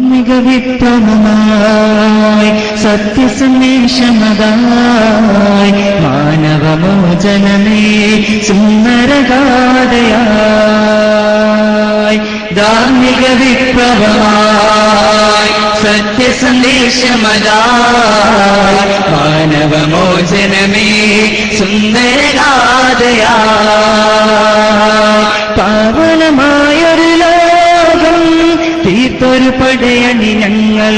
ധാർമ്മിക വിപ്ലവമായി സത്യസന്ദേശമതായി മാനവമോചനമേ സുന്ദരഗാഥയായി ധാർമ്മിക വിപ്ലവമായി സത്യസന്ദേശമതായി മാനവമോചനമേ സുന്ദരഗാഥയായി പാവനമായൊരു ലോകം തീർത്തൊരു പടയണി ഞങ്ങൾ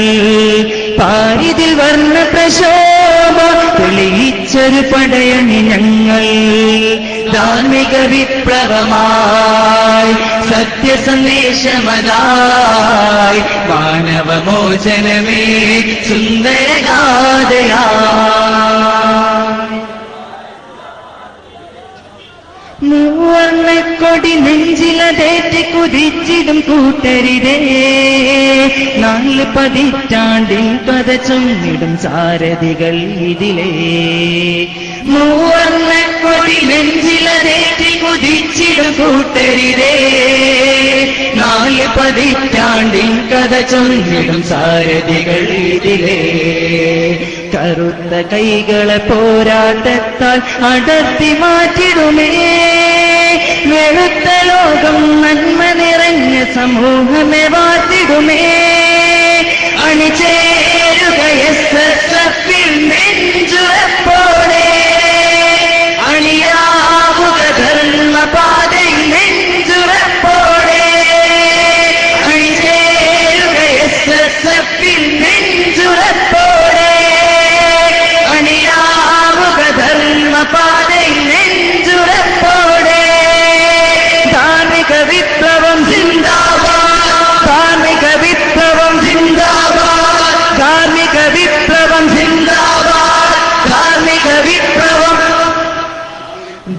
പാരിതിൽ വർണ്ണ പ്രശോഭ തെളിയിച്ചൊരു പടയണി ഞങ്ങൾ ധാർമ്മിക വിപ്ലവമായി സത്യസന്ദേശമതായി മാനവമോചനമേ സുന്ദരഗാഥയായി മൂവർണ്ണക്കൊടി നെഞ്ചിലതേറ്റി കുതിച്ചിടും കൂട്ടരിതേ 4 പതിറ്റാണ്ടിൽ കഥ ചൊന്നിടും സാരഥികൾ ഇതിലേ മൂവർണ്ണക്കൊടി നെഞ്ചിലതേറ്റി കുതിച്ചിടും കൂട്ടരിതേ 4 പതിറ്റാണ്ടിൽ കഥ ചൊന്നിടും സാരഥികൾ ഇതിലേ കറുത്ത കൈകളെ പോരാട്ടത്താൽ അടർത്തി മാറ്റിടുമേ വെളുത്ത ലോകം നന്മ നിറഞ്ഞ സമൂഹമേ വാഴ്ത്തിടുമേ അണിചേരുക SSFിൽ നെഞ്ചുറപ്പോടെ അണിയാവുക ധർമ്മപാതയിൽ നെഞ്ചുറപ്പോടെ അണിചേരുക SSFിൽ നെഞ്ചുറപ്പോടെ ധർമ്മപാതയിൽ നെഞ്ചുറപ്പോടെ ധാർമ്മിക വിപ്ലവം സിന്ദാബാദ് ധാർമ്മിക വിപ്ലവം സിന്ദാബാദ് ധാർമ്മിക വിപ്ലവം സിന്ദാബാദ്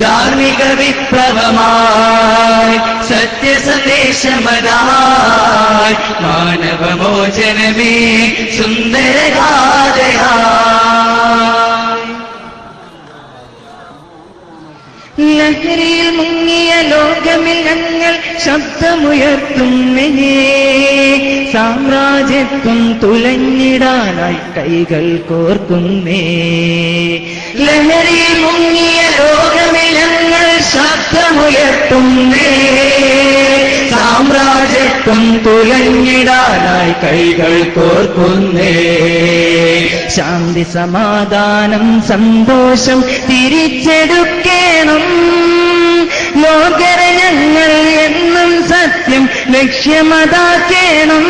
ധാർമ്മിക വിപ്ലവമായി സത്യസന്ദേശമതായി മാനവമോചനമേ സുന്ദരഗാഥയായി ലഹരിയിൽ മുങ്ങിയ ലോകമിൽ ഞങ്ങൾ ശബ്ദമുയർത്തുന്നേ സാമ്രാജ്യത്വം തുലഞ്ഞിടാനായി കൈകൾ കോർക്കുന്നേ ലഹരിയിൽ മുങ്ങിയ ലോകമിൽ ഞങ്ങൾ ശബ്ദമുയർത്തുന്നേ സാമ്രാജ്യത്വം തുലഞ്ഞിടാനായി കൈകൾ കോർക്കുന്നേ ശാന്തി സമാധാനം സന്തോഷം തിരിച്ചെടുക്കണം ലോകരെ ഞങ്ങൾ എന്നും സത്യം ലക്ഷ്യമതാക്കണം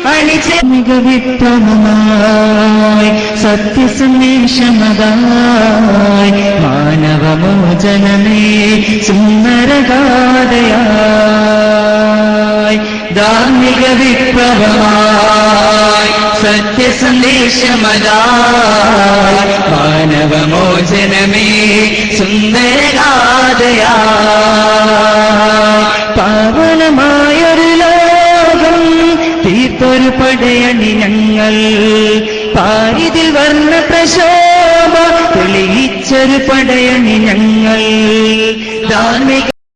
ധാർമ്മിക വിപ്ലവമായി സത്യസന്ദേശമതായി മാനവമോചനമേ സുന്ദരഗാഥയായി ധാർമ്മിക വിപ്ലവമായി സത്യസന്ദേശമതായി മാനവമോചനമേ സുന്ദരഗാഥയായി പാവനമായൊരു ലോകം തീർത്തൊരു പടയണി ഞങ്ങൾ പാരിതിൽ വർണ്ണ പ്രശോഭ തെളിയിച്ചൊരു പടയണി ഞങ്ങൾ ധാർമ്മിക